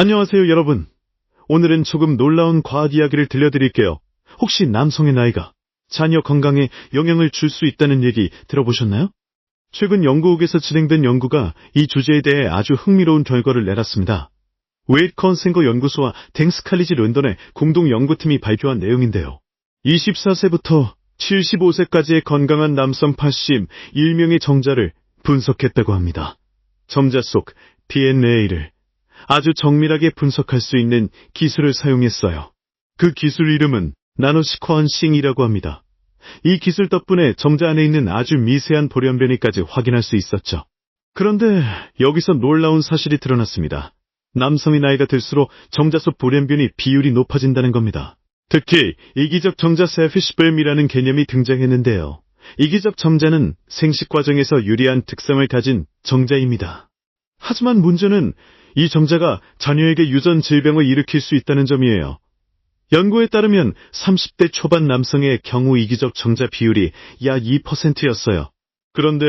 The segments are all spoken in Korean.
안녕하세요, 여러분. 오늘은 조금 놀라운 과학 이야기를 들려드릴게요. 혹시 남성의 나이가 자녀 건강에 영향을 줄 수 있다는 얘기 들어보셨나요? 최근 영국에서 진행된 연구가 이 주제에 대해 아주 흥미로운 결과를 내놨습니다. 웨이트 컨센거 연구소와 댕스 칼리지 런던의 공동 연구팀이 발표한 내용인데요. 24세부터 75세까지의 건강한 남성 81명의 정자를 분석했다고 합니다. 정자 속 DNA를 아주 정밀하게 분석할 수 있는 기술을 사용했어요. 그 기술 이름은 나노시퀀싱이라고 합니다. 이 기술 덕분에 정자 안에 있는 아주 미세한 돌연변이까지 확인할 수 있었죠. 그런데 여기서 놀라운 사실이 드러났습니다. 남성의 나이가 들수록 정자 속 돌연변이 비율이 높아진다는 겁니다. 특히 이기적 정자 세피시뱀이라는 개념이 등장했는데요. 이기적 정자는 생식 과정에서 유리한 특성을 가진 정자입니다. 하지만 문제는 이 정자가 자녀에게 유전 질병을 일으킬 수 있다는 점이에요. 연구에 따르면 30대 초반 남성의 경우 이기적 정자 비율이 약 2%였어요. 그런데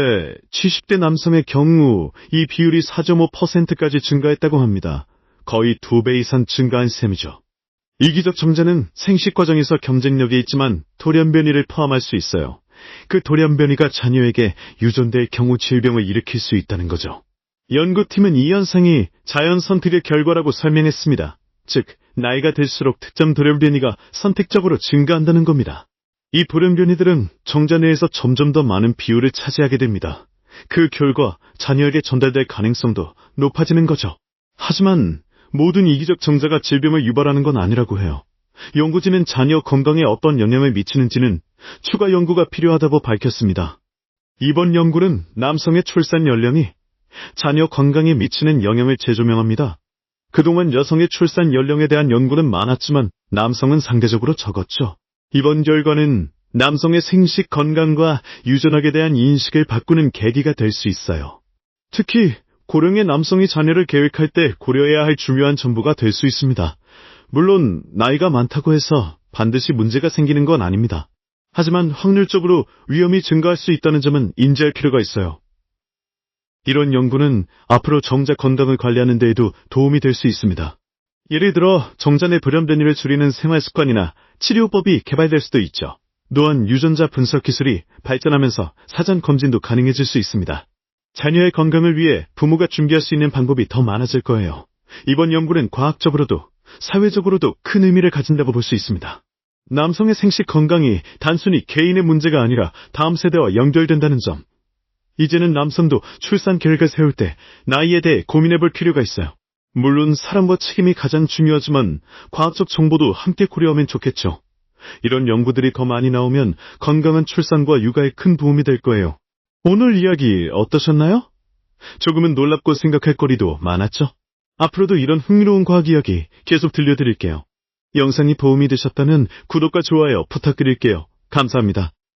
70대 남성의 경우 이 비율이 4.5%까지 증가했다고 합니다. 거의 2배 이상 증가한 셈이죠. 이기적 정자는 생식 과정에서 경쟁력이 있지만 돌연변이를 포함할 수 있어요. 그 돌연변이가 자녀에게 유전될 경우 질병을 일으킬 수 있다는 거죠. 연구팀은 이 현상이 자연 선택의 결과라고 설명했습니다. 즉, 나이가 들수록 특정 돌연변이가 선택적으로 증가한다는 겁니다. 이 돌연변이들은 정자 내에서 점점 더 많은 비율을 차지하게 됩니다. 그 결과 자녀에게 전달될 가능성도 높아지는 거죠. 하지만 모든 이기적 정자가 질병을 유발하는 건 아니라고 해요. 연구진은 자녀 건강에 어떤 영향을 미치는지는 추가 연구가 필요하다고 밝혔습니다. 이번 연구는 남성의 출산 연령이 자녀 건강에 미치는 영향을 재조명합니다. 그동안 여성의 출산 연령에 대한 연구는 많았지만 남성은 상대적으로 적었죠. 이번 결과는 남성의 생식 건강과 유전학에 대한 인식을 바꾸는 계기가 될 수 있어요. 특히 고령의 남성이 자녀를 계획할 때 고려해야 할 중요한 정보가 될 수 있습니다. 물론 나이가 많다고 해서 반드시 문제가 생기는 건 아닙니다. 하지만 확률적으로 위험이 증가할 수 있다는 점은 인지할 필요가 있어요. 이런 연구는 앞으로 정자 건강을 관리하는 데에도 도움이 될 수 있습니다. 예를 들어 정자 내 돌연변이를 줄이는 생활습관이나 치료법이 개발될 수도 있죠. 또한 유전자 분석 기술이 발전하면서 사전 검진도 가능해질 수 있습니다. 자녀의 건강을 위해 부모가 준비할 수 있는 방법이 더 많아질 거예요. 이번 연구는 과학적으로도 사회적으로도 큰 의미를 가진다고 볼 수 있습니다. 남성의 생식 건강이 단순히 개인의 문제가 아니라 다음 세대와 연결된다는 점. 이제는 남성도 출산 계획을 세울 때 나이에 대해 고민해볼 필요가 있어요. 물론 사랑과 책임이 가장 중요하지만 과학적 정보도 함께 고려하면 좋겠죠. 이런 연구들이 더 많이 나오면 건강한 출산과 육아에 큰 도움이 될 거예요. 오늘 이야기 어떠셨나요? 조금은 놀랍고 생각할 거리도 많았죠? 앞으로도 이런 흥미로운 과학 이야기 계속 들려드릴게요. 영상이 도움이 되셨다면 구독과 좋아요 부탁드릴게요. 감사합니다.